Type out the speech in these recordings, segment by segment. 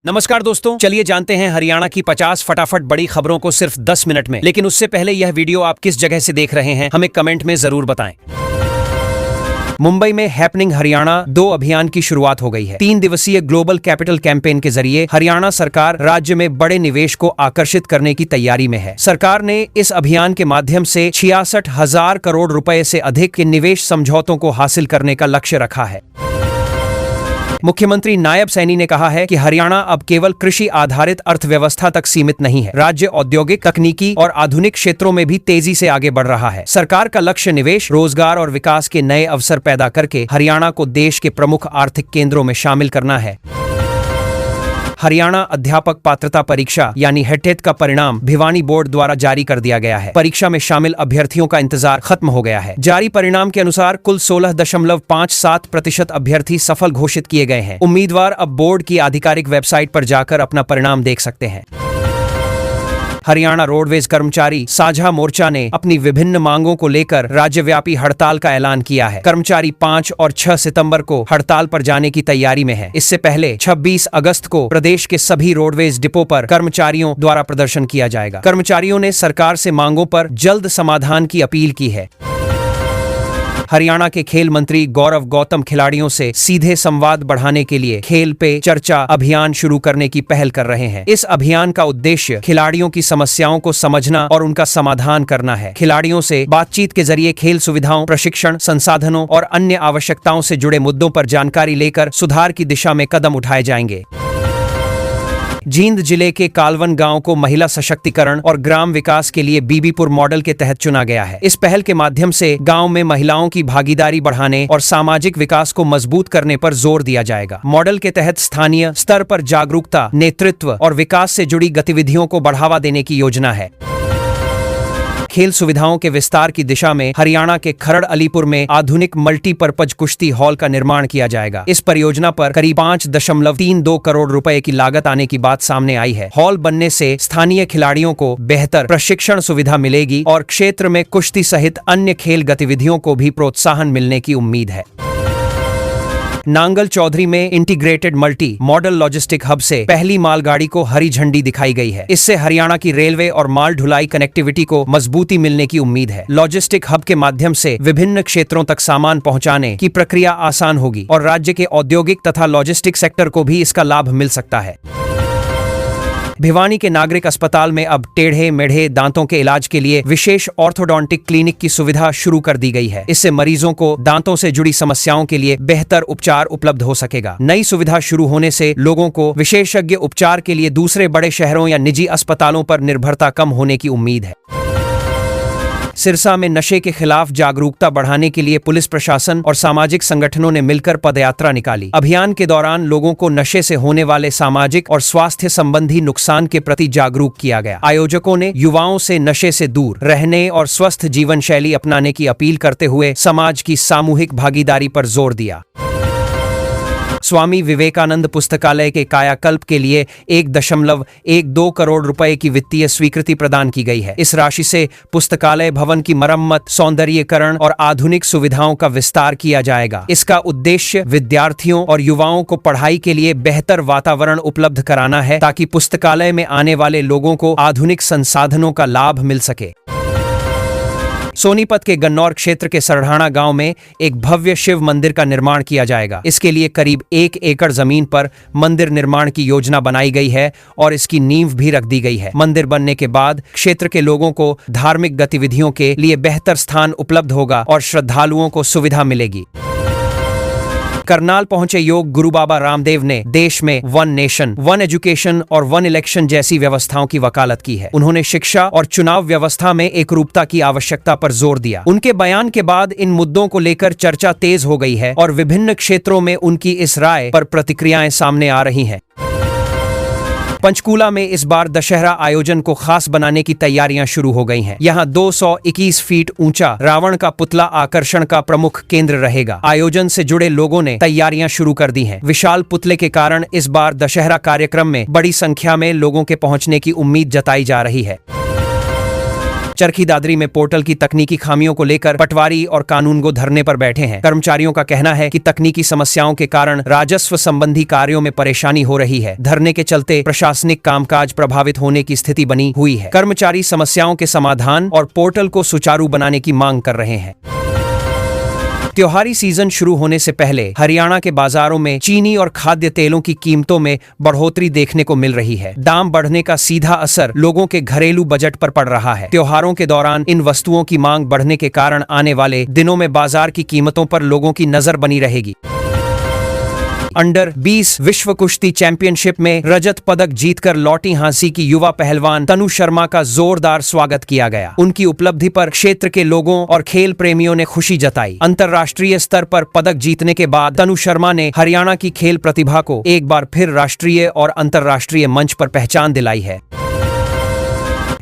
नमस्कार दोस्तों, चलिए जानते हैं हरियाणा की 50 फटाफट बड़ी खबरों को सिर्फ 10 मिनट में। लेकिन उससे पहले यह वीडियो आप किस जगह से देख रहे हैं हमें कमेंट में जरूर बताएं। मुंबई में हैपनिंग हरियाणा 2 अभियान की शुरुआत हो गई है। 3 दिवसीय ग्लोबल कैपिटल कैंपेन के जरिए हरियाणा सरकार राज्य में बड़े निवेश को आकर्षित करने की तैयारी में है। सरकार ने इस अभियान के माध्यम से 66,000 करोड़ रुपए से अधिक के निवेश समझौतों को हासिल करने का लक्ष्य रखा है। मुख्यमंत्री नायब सैनी ने कहा है कि हरियाणा अब केवल कृषि आधारित अर्थव्यवस्था तक सीमित नहीं है। राज्य औद्योगिक, तकनीकी और आधुनिक क्षेत्रों में भी तेजी से आगे बढ़ रहा है। सरकार का लक्ष्य निवेश, रोजगार और विकास के नए अवसर पैदा करके हरियाणा को देश के प्रमुख आर्थिक केंद्रों में शामिल करना है। हरियाणा अध्यापक पात्रता परीक्षा यानी हेटेट का परिणाम भिवानी बोर्ड द्वारा जारी कर दिया गया है। परीक्षा में शामिल अभ्यर्थियों का इंतजार खत्म हो गया है। जारी परिणाम के अनुसार कुल 16.57% अभ्यर्थी सफल घोषित किए गए हैं। उम्मीदवार अब बोर्ड की आधिकारिक वेबसाइट पर जाकर अपना परिणाम देख सकते हैं। हरियाणा रोडवेज कर्मचारी साझा मोर्चा ने अपनी विभिन्न मांगों को लेकर राज्यव्यापी हड़ताल का ऐलान किया है। कर्मचारी 5 और 6 सितंबर को हड़ताल पर जाने की तैयारी में है। इससे पहले 26 अगस्त को प्रदेश के सभी रोडवेज डिपो पर कर्मचारियों द्वारा प्रदर्शन किया जाएगा। कर्मचारियों ने सरकार से मांगों पर जल्द समाधान की अपील की है। हरियाणा के खेल मंत्री गौरव गौतम खिलाड़ियों से सीधे संवाद बढ़ाने के लिए खेल पे चर्चा अभियान शुरू करने की पहल कर रहे हैं। इस अभियान का उद्देश्य खिलाड़ियों की समस्याओं को समझना और उनका समाधान करना है। खिलाड़ियों से बातचीत के जरिए खेल सुविधाओं, प्रशिक्षण, संसाधनों और अन्य आवश्यकताओं से जुड़े मुद्दों पर जानकारी लेकर सुधार की दिशा में कदम उठाए जाएंगे। जींद जिले के कालवन गांव को महिला सशक्तिकरण और ग्राम विकास के लिए बीबीपुर मॉडल के तहत चुना गया है। इस पहल के माध्यम से गांव में महिलाओं की भागीदारी बढ़ाने और सामाजिक विकास को मजबूत करने पर जोर दिया जाएगा। मॉडल के तहत स्थानीय स्तर पर जागरूकता, नेतृत्व और विकास से जुड़ी गतिविधियों को बढ़ावा देने की योजना है। खेल सुविधाओं के विस्तार की दिशा में हरियाणा के खरड़ अलीपुर में आधुनिक मल्टीपर्पज कुश्ती हॉल का निर्माण किया जाएगा। इस परियोजना पर करीब 5.32 करोड़ रुपए की लागत आने की बात सामने आई है। हॉल बनने से स्थानीय खिलाड़ियों को बेहतर प्रशिक्षण सुविधा मिलेगी और क्षेत्र में कुश्ती सहित अन्य खेल गतिविधियों को भी प्रोत्साहन मिलने की उम्मीद है। नांगल चौधरी में integrated multi modal logistic hub से पहली मालगाड़ी को हरी झंडी दिखाई गई है। इससे हरियाणा की रेलवे और माल ढुलाई कनेक्टिविटी को मजबूती मिलने की उम्मीद है। लॉजिस्टिक हब के माध्यम से विभिन्न क्षेत्रों तक सामान पहुंचाने की प्रक्रिया आसान होगी और राज्य के औद्योगिक तथा लॉजिस्टिक सेक्टर को भी इसका लाभ मिल सकता है। भिवानी के नागरिक अस्पताल में अब टेढ़े मेढ़े दांतों के इलाज के लिए विशेष ऑर्थोडोंटिक क्लिनिक की सुविधा शुरू कर दी गई है। इससे मरीजों को दांतों से जुड़ी समस्याओं के लिए बेहतर उपचार उपलब्ध हो सकेगा। नई सुविधा शुरू होने से लोगों को विशेषज्ञ उपचार के लिए दूसरे बड़े शहरों या निजी अस्पतालों पर निर्भरता कम होने की उम्मीद है। सिरसा में नशे के खिलाफ जागरूकता बढ़ाने के लिए पुलिस प्रशासन और सामाजिक संगठनों ने मिलकर पदयात्रा निकाली। अभियान के दौरान लोगों को नशे से होने वाले सामाजिक और स्वास्थ्य संबंधी नुकसान के प्रति जागरूक किया गया। आयोजकों ने युवाओं से नशे से दूर रहने और स्वस्थ जीवन शैली अपनाने की अपील करते हुए समाज की सामूहिक भागीदारी पर जोर दिया। स्वामी विवेकानंद पुस्तकालय के कायाकल्प के लिए 1.12 करोड़ रुपए की वित्तीय स्वीकृति प्रदान की गई है। इस राशि से पुस्तकालय भवन की मरम्मत, सौंदर्यीकरण और आधुनिक सुविधाओं का विस्तार किया जाएगा। इसका उद्देश्य विद्यार्थियों और युवाओं को पढ़ाई के लिए बेहतर वातावरण उपलब्ध कराना है ताकि पुस्तकालय में आने वाले लोगों को आधुनिक संसाधनों का लाभ मिल सके। सोनीपत के गन्नौर क्षेत्र के सरढ़ाना गांव में एक भव्य शिव मंदिर का निर्माण किया जाएगा। इसके लिए करीब 1 एकड़ जमीन पर मंदिर निर्माण की योजना बनाई गई है और इसकी नींव भी रख दी गई है। मंदिर बनने के बाद क्षेत्र के लोगों को धार्मिक गतिविधियों के लिए बेहतर स्थान उपलब्ध होगा और श्रद्धालुओं को सुविधा मिलेगी। करनाल पहुंचे योग गुरु बाबा रामदेव ने देश में 1 नेशन, 1 एजुकेशन और 1 इलेक्शन जैसी व्यवस्थाओं की वकालत की है। उन्होंने शिक्षा और चुनाव व्यवस्था में एकरूपता की आवश्यकता पर जोर दिया। उनके बयान के बाद इन मुद्दों को लेकर चर्चा तेज हो गई है और विभिन्न क्षेत्रों में उनकी इस राय पर प्रतिक्रियाएं सामने आ रही हैं। पंचकूला में इस बार दशहरा आयोजन को खास बनाने की तैयारियां शुरू हो गई हैं। यहां 221 फीट ऊंचा रावण का पुतला आकर्षण का प्रमुख केंद्र रहेगा। आयोजन से जुड़े लोगों ने तैयारियां शुरू कर दी हैं। विशाल पुतले के कारण इस बार दशहरा कार्यक्रम में बड़ी संख्या में लोगों के पहुंचने की उम्मीद जताई जा रही है। चरखी दादरी में पोर्टल की तकनीकी खामियों को लेकर पटवारी और कानूनगो धरने पर बैठे हैं। कर्मचारियों का कहना है कि तकनीकी समस्याओं के कारण राजस्व संबंधी कार्यों में परेशानी हो रही है। धरने के चलते प्रशासनिक कामकाज प्रभावित होने की स्थिति बनी हुई है। कर्मचारी समस्याओं के समाधान और पोर्टल को सुचारू बनाने की मांग कर रहे हैं। त्योहारी सीजन शुरू होने से पहले हरियाणा के बाजारों में चीनी और खाद्य तेलों की कीमतों में बढ़ोतरी देखने को मिल रही है। दाम बढ़ने का सीधा असर लोगों के घरेलू बजट पर पड़ रहा है। त्योहारों के दौरान इन वस्तुओं की मांग बढ़ने के कारण आने वाले दिनों में बाजार की कीमतों पर लोगों की नजर बनी रहेगी। अंडर 20 विश्व कुश्ती चैंपियनशिप में रजत पदक जीतकर लौटी हांसी की युवा पहलवान तनु शर्मा का जोरदार स्वागत किया गया। उनकी उपलब्धि पर क्षेत्र के लोगों और खेल प्रेमियों ने खुशी जताई। अंतर्राष्ट्रीय स्तर पर पदक जीतने के बाद तनु शर्मा ने हरियाणा की खेल प्रतिभा को एक बार फिर राष्ट्रीय और अंतर्राष्ट्रीय मंच पर पहचान दिलाई है।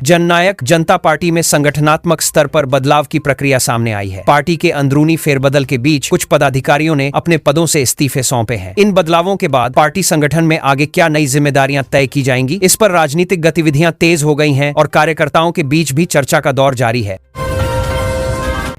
जननायक जनता पार्टी में संगठनात्मक स्तर पर बदलाव की प्रक्रिया सामने आई है। पार्टी के अंदरूनी फेरबदल के बीच कुछ पदाधिकारियों ने अपने पदों से इस्तीफे सौंपे हैं। इन बदलावों के बाद पार्टी संगठन में आगे क्या नई जिम्मेदारियां तय की जाएंगी, इस पर राजनीतिक गतिविधियां तेज हो गई हैं और कार्यकर्ताओं के बीच भी चर्चा का दौर जारी है।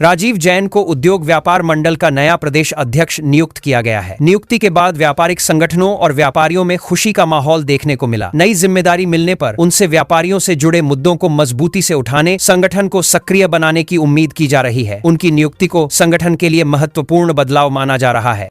राजीव जैन को उद्योग व्यापार मंडल का नया प्रदेश अध्यक्ष नियुक्त किया गया है। नियुक्ति के बाद व्यापारिक संगठनों और व्यापारियों में खुशी का माहौल देखने को मिला। नई जिम्मेदारी मिलने पर उनसे व्यापारियों से जुड़े मुद्दों को मजबूती से उठाने, संगठन को सक्रिय बनाने की उम्मीद की जा रही है। उनकी नियुक्ति को संगठन के लिए महत्वपूर्ण बदलाव माना जा रहा है।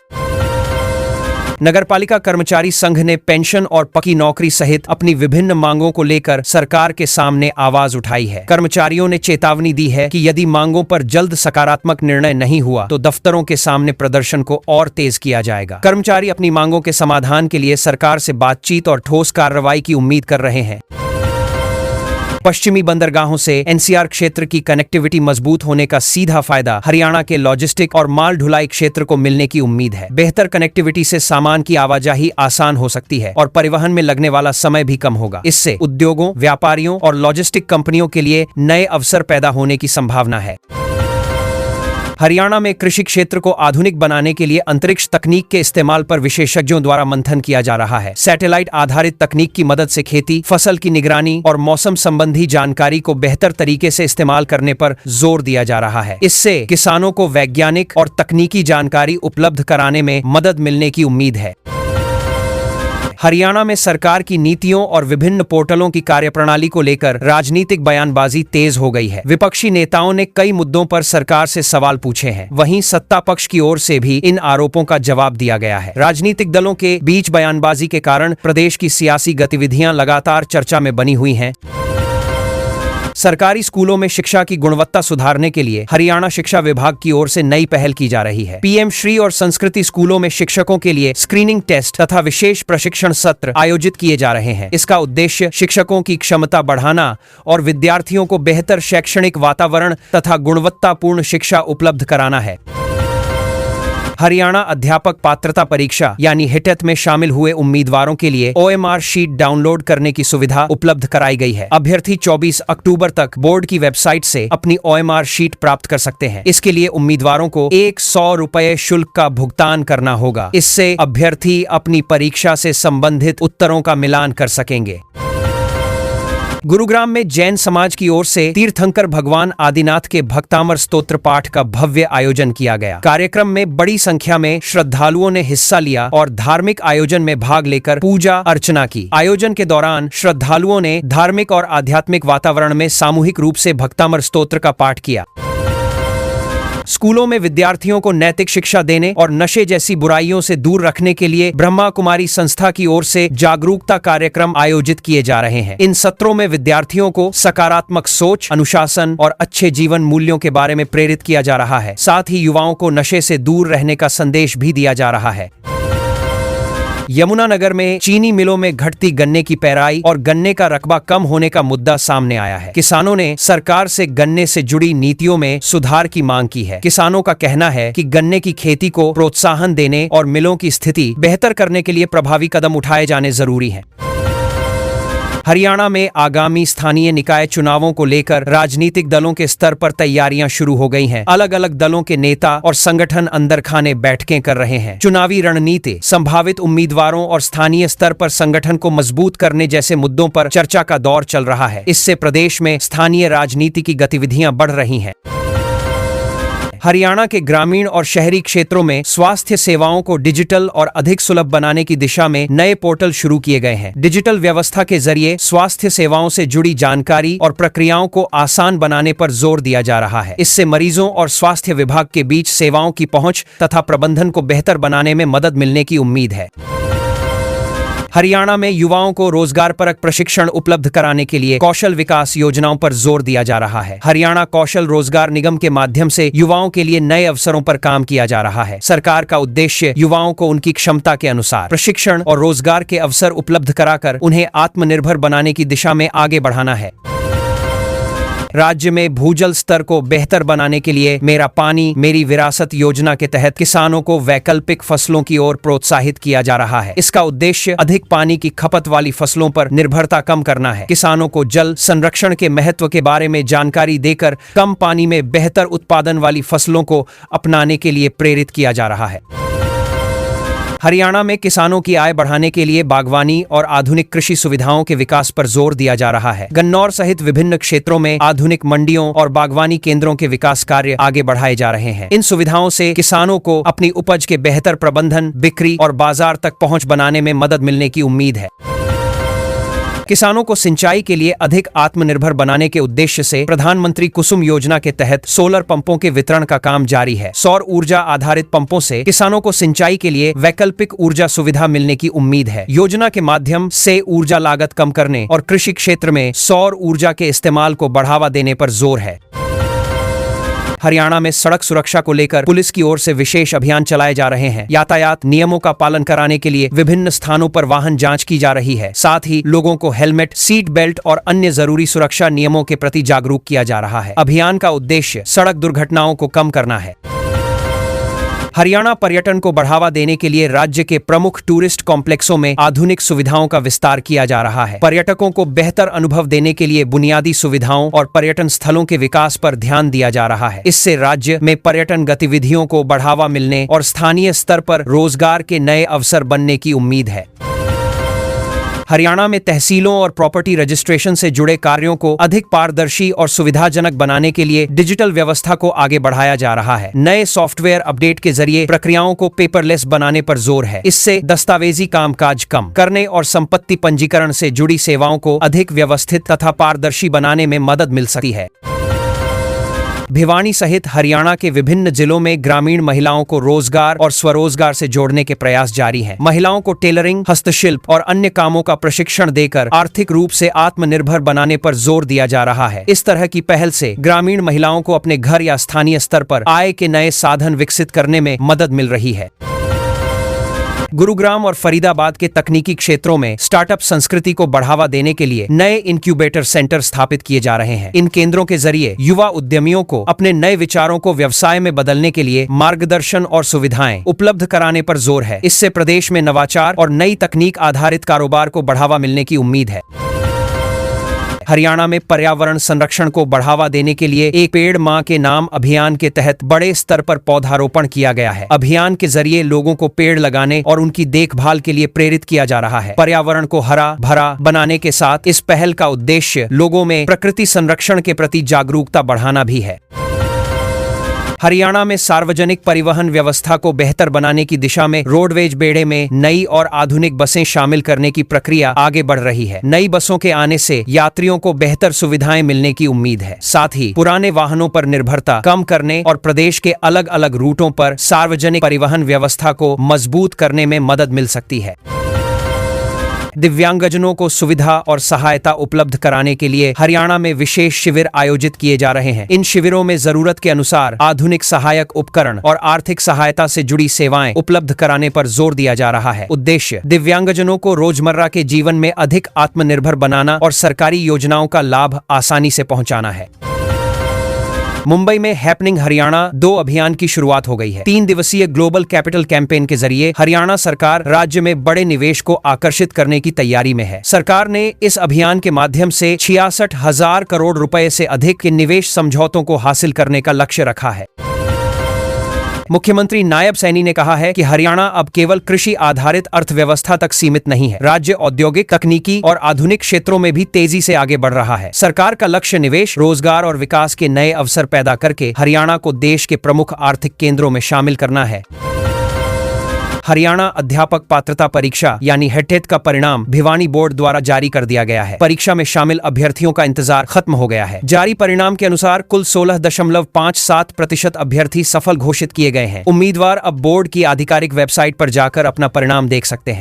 नगरपालिका कर्मचारी संघ ने पेंशन और पक्की नौकरी सहित अपनी विभिन्न मांगों को लेकर सरकार के सामने आवाज उठाई है। कर्मचारियों ने चेतावनी दी है कि यदि मांगों पर जल्द सकारात्मक निर्णय नहीं हुआ तो दफ्तरों के सामने प्रदर्शन को और तेज किया जाएगा। कर्मचारी अपनी मांगों के समाधान के लिए सरकार से बातचीत और ठोस कार्रवाई की उम्मीद कर रहे हैं। पश्चिमी बंदरगाहों से एनसीआर क्षेत्र की कनेक्टिविटी मजबूत होने का सीधा फायदा हरियाणा के लॉजिस्टिक और माल ढुलाई क्षेत्र को मिलने की उम्मीद है। बेहतर कनेक्टिविटी से सामान की आवाजाही आसान हो सकती है और परिवहन में लगने वाला समय भी कम होगा। इससे उद्योगों, व्यापारियों और लॉजिस्टिक कंपनियों के लिए नए अवसर पैदा होने की संभावना है। हरियाणा में कृषि क्षेत्र को आधुनिक बनाने के लिए अंतरिक्ष तकनीक के इस्तेमाल पर विशेषज्ञों द्वारा मंथन किया जा रहा है। सैटेलाइट आधारित तकनीक की मदद से खेती, फसल की निगरानी और मौसम संबंधी जानकारी को बेहतर तरीके से इस्तेमाल करने पर जोर दिया जा रहा है। इससे किसानों को वैज्ञानिक और तकनीकी जानकारी उपलब्ध कराने में मदद मिलने की उम्मीद है। हरियाणा में सरकार की नीतियों और विभिन्न पोर्टलों की कार्यप्रणाली को लेकर राजनीतिक बयानबाजी तेज हो गई है। विपक्षी नेताओं ने कई मुद्दों पर सरकार से सवाल पूछे हैं। वहीं सत्ता पक्ष की ओर से भी इन आरोपों का जवाब दिया गया है। राजनीतिक दलों के बीच बयानबाजी के कारण प्रदेश की सियासी गतिविधियां लगातार चर्चा में बनी हुई हैं। सरकारी स्कूलों में शिक्षा की गुणवत्ता सुधारने के लिए हरियाणा शिक्षा विभाग की ओर से नई पहल की जा रही है। पीएम श्री और संस्कृति स्कूलों में शिक्षकों के लिए स्क्रीनिंग टेस्ट तथा विशेष प्रशिक्षण सत्र आयोजित किए जा रहे हैं। इसका उद्देश्य शिक्षकों की क्षमता बढ़ाना और विद्यार्थियों को बेहतर शैक्षणिक वातावरण तथा गुणवत्तापूर्ण शिक्षा उपलब्ध कराना है। हरियाणा अध्यापक पात्रता परीक्षा यानी हिटेट में शामिल हुए उम्मीदवारों के लिए OMR शीट डाउनलोड करने की सुविधा उपलब्ध कराई गई है। अभ्यर्थी 24 अक्टूबर तक बोर्ड की वेबसाइट से अपनी OMR शीट प्राप्त कर सकते हैं। इसके लिए उम्मीदवारों को 100 रुपये शुल्क का भुगतान करना होगा। इससे अभ्यर्थी अपनी परीक्षा से संबंधित उत्तरों का मिलान कर सकेंगे। गुरुग्राम में जैन समाज की ओर से तीर्थंकर भगवान आदिनाथ के भक्तामर स्तोत्र पाठ का भव्य आयोजन किया गया। कार्यक्रम में बड़ी संख्या में श्रद्धालुओं ने हिस्सा लिया और धार्मिक आयोजन में भाग लेकर पूजा अर्चना की। आयोजन के दौरान श्रद्धालुओं ने धार्मिक और आध्यात्मिक वातावरण में सामूहिक रूप से भक्तामर स्तोत्र का पाठ किया। स्कूलों में विद्यार्थियों को नैतिक शिक्षा देने और नशे जैसी बुराइयों से दूर रखने के लिए ब्रह्मा कुमारी संस्था की ओर से जागरूकता कार्यक्रम आयोजित किए जा रहे हैं। इन सत्रों में विद्यार्थियों को सकारात्मक सोच, अनुशासन और अच्छे जीवन मूल्यों के बारे में प्रेरित किया जा रहा है। साथ ही युवाओं को नशे से दूर रहने का संदेश भी दिया जा रहा है। यमुनानगर में चीनी मिलों में घटती गन्ने की पेराई और गन्ने का रकबा कम होने का मुद्दा सामने आया है। किसानों ने सरकार से गन्ने से जुड़ी नीतियों में सुधार की मांग की है। किसानों का कहना है कि गन्ने की खेती को प्रोत्साहन देने और मिलों की स्थिति बेहतर करने के लिए प्रभावी कदम उठाए जाने जरूरी हैं। हरियाणा में आगामी स्थानीय निकाय चुनावों को लेकर राजनीतिक दलों के स्तर पर तैयारियां शुरू हो गई हैं। अलग अलग दलों के नेता और संगठन अंदर खाने बैठकें कर रहे हैं। चुनावी रणनीति, संभावित उम्मीदवारों और स्थानीय स्तर पर संगठन को मजबूत करने जैसे मुद्दों पर चर्चा का दौर चल रहा है। इससे प्रदेश में स्थानीय राजनीति की गतिविधियां बढ़ रही हैं। हरियाणा के ग्रामीण और शहरी क्षेत्रों में स्वास्थ्य सेवाओं को डिजिटल और अधिक सुलभ बनाने की दिशा में नए पोर्टल शुरू किए गए हैं। डिजिटल व्यवस्था के जरिए स्वास्थ्य सेवाओं से जुड़ी जानकारी और प्रक्रियाओं को आसान बनाने पर जोर दिया जा रहा है। इससे मरीजों और स्वास्थ्य विभाग के बीच सेवाओं की पहुंच तथा प्रबंधन को बेहतर बनाने में मदद मिलने की उम्मीद है। हरियाणा में युवाओं को रोजगारपरक प्रशिक्षण उपलब्ध कराने के लिए कौशल विकास योजनाओं पर जोर दिया जा रहा है। हरियाणा कौशल रोजगार निगम के माध्यम से युवाओं के लिए नए अवसरों पर काम किया जा रहा है। सरकार का उद्देश्य युवाओं को उनकी क्षमता के अनुसार प्रशिक्षण और रोजगार के अवसर उपलब्ध कराकर उन्हें आत्मनिर्भर बनाने की दिशा में आगे बढ़ाना है। राज्य में भूजल स्तर को बेहतर बनाने के लिए मेरा पानी मेरी विरासत योजना के तहत किसानों को वैकल्पिक फसलों की ओर प्रोत्साहित किया जा रहा है। इसका उद्देश्य अधिक पानी की खपत वाली फसलों पर निर्भरता कम करना है। किसानों को जल संरक्षण के महत्व के बारे में जानकारी देकर कम पानी में बेहतर उत्पादन वाली फसलों को अपनाने के लिए प्रेरित किया जा रहा है। हरियाणा में किसानों की आय बढ़ाने के लिए बागवानी और आधुनिक कृषि सुविधाओं के विकास पर जोर दिया जा रहा है। गन्नौर सहित विभिन्न क्षेत्रों में आधुनिक मंडियों और बागवानी केंद्रों के विकास कार्य आगे बढ़ाए जा रहे हैं। इन सुविधाओं से किसानों को अपनी उपज के बेहतर प्रबंधन, बिक्री और बाजार तक पहुंच बनाने में मदद मिलने की उम्मीद है। किसानों को सिंचाई के लिए अधिक आत्मनिर्भर बनाने के उद्देश्य से प्रधानमंत्री कुसुम योजना के तहत सोलर पंपों के वितरण का काम जारी है। सौर ऊर्जा आधारित पंपों से किसानों को सिंचाई के लिए वैकल्पिक ऊर्जा सुविधा मिलने की उम्मीद है। योजना के माध्यम से ऊर्जा लागत कम करने और कृषि क्षेत्र में सौर ऊर्जा के इस्तेमाल को बढ़ावा देने पर जोर है। हरियाणा में सड़क सुरक्षा को लेकर पुलिस की ओर से विशेष अभियान चलाए जा रहे हैं। यातायात नियमों का पालन कराने के लिए विभिन्न स्थानों पर वाहन जांच की जा रही है। साथ ही लोगों को हेलमेट, सीट बेल्ट और अन्य जरूरी सुरक्षा नियमों के प्रति जागरूक किया जा रहा है। अभियान का उद्देश्य सड़क दुर्घटनाओं को कम करना है। हरियाणा पर्यटन को बढ़ावा देने के लिए राज्य के प्रमुख टूरिस्ट कॉम्प्लेक्सों में आधुनिक सुविधाओं का विस्तार किया जा रहा है। पर्यटकों को बेहतर अनुभव देने के लिए बुनियादी सुविधाओं और पर्यटन स्थलों के विकास पर ध्यान दिया जा रहा है। इससे राज्य में पर्यटन गतिविधियों को बढ़ावा मिलने और स्थानीय स्तर पर रोजगार के नए अवसर बनने की उम्मीद है। हरियाणा में तहसीलों और प्रॉपर्टी रजिस्ट्रेशन से जुड़े कार्यों को अधिक पारदर्शी और सुविधाजनक बनाने के लिए डिजिटल व्यवस्था को आगे बढ़ाया जा रहा है। नए सॉफ्टवेयर अपडेट के जरिए प्रक्रियाओं को पेपरलेस बनाने पर जोर है। इससे दस्तावेजी कामकाज कम करने और संपत्ति पंजीकरण से जुड़ी सेवाओं को अधिक व्यवस्थित तथा पारदर्शी बनाने में मदद मिल सकती है। भिवानी सहित हरियाणा के विभिन्न जिलों में ग्रामीण महिलाओं को रोजगार और स्वरोजगार से जोड़ने के प्रयास जारी हैं। महिलाओं को टेलरिंग, हस्तशिल्प और अन्य कामों का प्रशिक्षण देकर आर्थिक रूप से आत्मनिर्भर बनाने पर जोर दिया जा रहा है। इस तरह की पहल से ग्रामीण महिलाओं को अपने घर या स्थानीय स्तर पर आय के नए साधन विकसित करने में मदद मिल रही है। गुरुग्राम और फरीदाबाद के तकनीकी क्षेत्रों में स्टार्टअप संस्कृति को बढ़ावा देने के लिए नए इंक्यूबेटर सेंटर स्थापित किए जा रहे हैं। इन केंद्रों के जरिए युवा उद्यमियों को अपने नए विचारों को व्यवसाय में बदलने के लिए मार्गदर्शन और सुविधाएं उपलब्ध कराने पर जोर है। इससे प्रदेश में नवाचार और नई तकनीक आधारित कारोबार को बढ़ावा मिलने की उम्मीद है। हरियाणा में पर्यावरण संरक्षण को बढ़ावा देने के लिए एक पेड़ मां के नाम अभियान के तहत बड़े स्तर पर पौधारोपण किया गया है। अभियान के जरिए लोगों को पेड़ लगाने और उनकी देखभाल के लिए प्रेरित किया जा रहा है। पर्यावरण को हरा भरा बनाने के साथ इस पहल का उद्देश्य लोगों में प्रकृति संरक्षण के प्रति जागरूकता बढ़ाना भी है। हरियाणा में सार्वजनिक परिवहन व्यवस्था को बेहतर बनाने की दिशा में रोडवेज बेड़े में नई और आधुनिक बसें शामिल करने की प्रक्रिया आगे बढ़ रही है। नई बसों के आने से यात्रियों को बेहतर सुविधाएं मिलने की उम्मीद है। साथ ही पुराने वाहनों पर निर्भरता कम करने और प्रदेश के अलग अलग रूटों पर सार्वजनिक परिवहन व्यवस्था को मजबूत करने में मदद मिल सकती है। दिव्यांगजनों को सुविधा और सहायता उपलब्ध कराने के लिए हरियाणा में विशेष शिविर आयोजित किए जा रहे हैं। इन शिविरों में जरूरत के अनुसार आधुनिक सहायक उपकरण और आर्थिक सहायता से जुड़ी सेवाएं उपलब्ध कराने पर जोर दिया जा रहा है। उद्देश्य दिव्यांगजनों को रोजमर्रा के जीवन में अधिक आत्मनिर्भर बनाना और सरकारी योजनाओं का लाभ आसानी से पहुंचाना है। मुंबई में हैपनिंग हरियाणा 2 अभियान की शुरुआत हो गई है। 3 दिवसीय ग्लोबल कैपिटल कैंपेन के जरिए हरियाणा सरकार राज्य में बड़े निवेश को आकर्षित करने की तैयारी में है। सरकार ने इस अभियान के माध्यम से 66,000 करोड़ रुपए से अधिक के निवेश समझौतों को हासिल करने का लक्ष्य रखा है। मुख्यमंत्री नायब सैनी ने कहा है कि हरियाणा अब केवल कृषि आधारित अर्थव्यवस्था तक सीमित नहीं है। राज्य औद्योगिक, तकनीकी और आधुनिक क्षेत्रों में भी तेजी से आगे बढ़ रहा है। सरकार का लक्ष्य निवेश, रोजगार और विकास के नए अवसर पैदा करके हरियाणा को देश के प्रमुख आर्थिक केंद्रों में शामिल करना है। हरियाणा अध्यापक पात्रता परीक्षा यानी हेटेट का परिणाम भिवानी बोर्ड द्वारा जारी कर दिया गया है। परीक्षा में शामिल अभ्यर्थियों का इंतजार खत्म हो गया है। जारी परिणाम के अनुसार कुल 16.57% अभ्यर्थी सफल घोषित किए गए हैं। उम्मीदवार अब बोर्ड की आधिकारिक वेबसाइट पर जाकर अपना परिणाम देख सकते हैं।